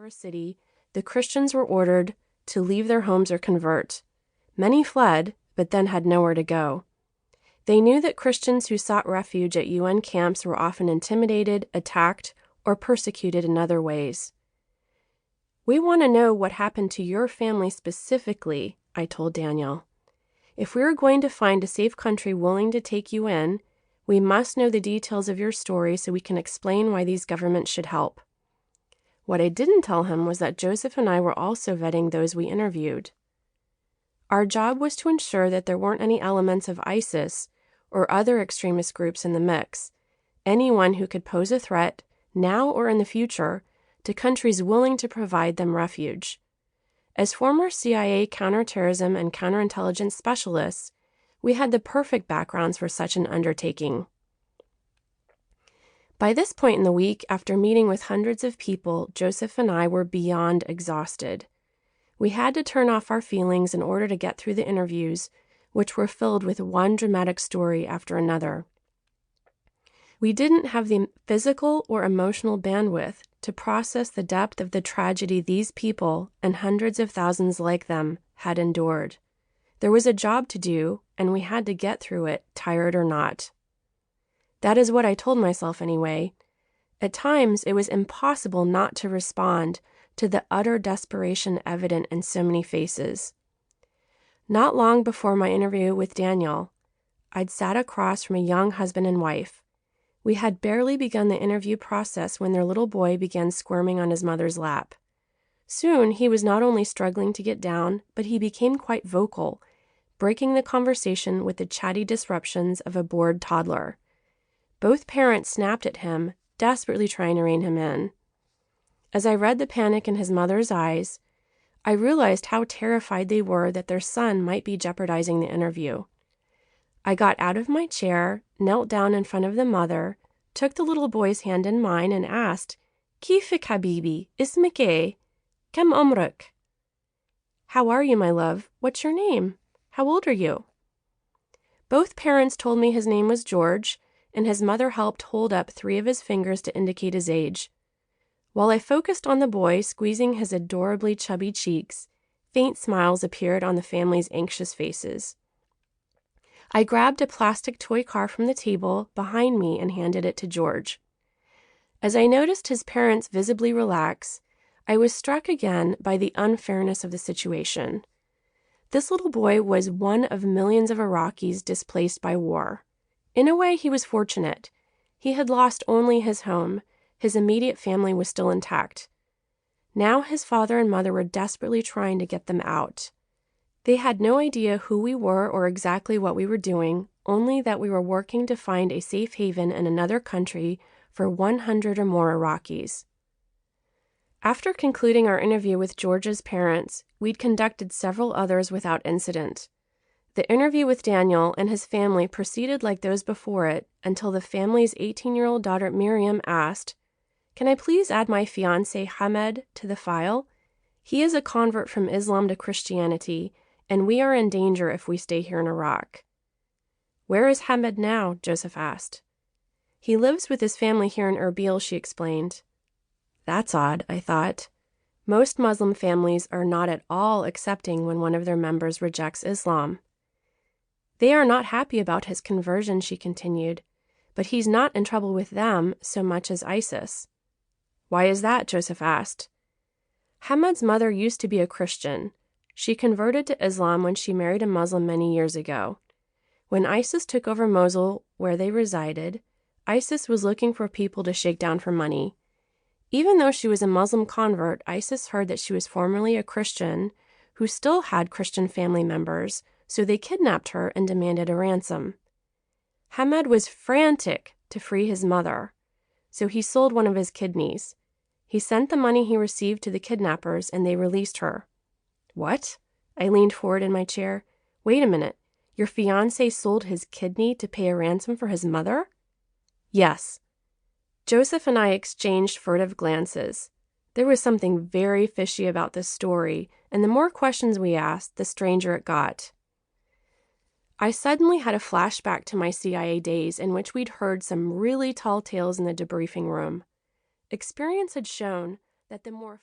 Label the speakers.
Speaker 1: whatever city, the Christians were ordered to leave their homes or convert. Many fled, but then had nowhere to go. They knew that Christians who sought refuge at UN camps were often intimidated, attacked, or persecuted in other ways. "We want to know what happened to your family specifically," I told Daniel. "If we are going to find a safe country willing to take you in, we must know the details of your story so we can explain why these governments should help." What I didn't tell him was that Joseph and I were also vetting those we interviewed. Our job was to ensure that there weren't any elements of ISIS or other extremist groups in the mix, anyone who could pose a threat, now or in the future, to countries willing to provide them refuge. As former CIA counterterrorism and counterintelligence specialists, we had the perfect backgrounds for such an undertaking. By this point in the week, after meeting with hundreds of people, Joseph and I were beyond exhausted. We had to turn off our feelings in order to get through the interviews, which were filled with one dramatic story after another. We didn't have the physical or emotional bandwidth to process the depth of the tragedy these people, and hundreds of thousands like them, had endured. There was a job to do, and we had to get through it, tired or not. That is what I told myself anyway. At times, it was impossible not to respond to the utter desperation evident in so many faces. Not long before my interview with Daniel, I'd sat across from a young husband and wife. We had barely begun the interview process when their little boy began squirming on his mother's lap. Soon, he was not only struggling to get down, but he became quite vocal, breaking the conversation with the chatty disruptions of a bored toddler. Both parents snapped at him, desperately trying to rein him in. As I read the panic in his mother's eyes, I realized how terrified they were that their son might be jeopardizing the interview. I got out of my chair, knelt down in front of the mother, took the little boy's hand in mine, and asked, "Kifik habibi, ismik eh? Kam umruk?" "How are you, my love? What's your name? How old are you?" Both parents told me his name was George, and his mother helped hold up 3 of his fingers to indicate his age. While I focused on the boy squeezing his adorably chubby cheeks, faint smiles appeared on the family's anxious faces. I grabbed a plastic toy car from the table behind me and handed it to George. As I noticed his parents visibly relax, I was struck again by the unfairness of the situation. This little boy was one of millions of Iraqis displaced by war. In a way, he was fortunate. He had lost only his home. His immediate family was still intact. Now his father and mother were desperately trying to get them out. They had no idea who we were or exactly what we were doing, only that we were working to find a safe haven in another country for 100 or more Iraqis. After concluding our interview with George's parents, we'd conducted several others without incident. The interview with Daniel and his family proceeded like those before it until the family's 18-year-old daughter Miriam asked, "Can I please add my fiancé Hamed to the file? He is a convert from Islam to Christianity, and we are in danger if we stay here in Iraq." "Where is Hamed now?" Joseph asked. "He lives with his family here in Erbil," she explained. That's odd, I thought. Most Muslim families are not at all accepting when one of their members rejects Islam. "They are not happy about his conversion," she continued, "but he's not in trouble with them so much as ISIS." "Why is that?" Joseph asked. Hamed's mother used to be a Christian. She converted to Islam when she married a Muslim many years ago. When ISIS took over Mosul, where they resided, ISIS was looking for people to shake down for money. Even though she was a Muslim convert, ISIS heard that she was formerly a Christian who still had Christian family members, so they kidnapped her and demanded a ransom. Hamed was frantic to free his mother, so he sold one of his kidneys. He sent the money he received to the kidnappers, and they released her. "What?" I leaned forward in my chair. "Wait a minute. Your fiancé sold his kidney to pay a ransom for his mother?" "Yes." Joseph and I exchanged furtive glances. There was something very fishy about this story, and the more questions we asked, the stranger it got. I suddenly had a flashback to my CIA days in which we'd heard some really tall tales in the debriefing room. Experience had shown that the more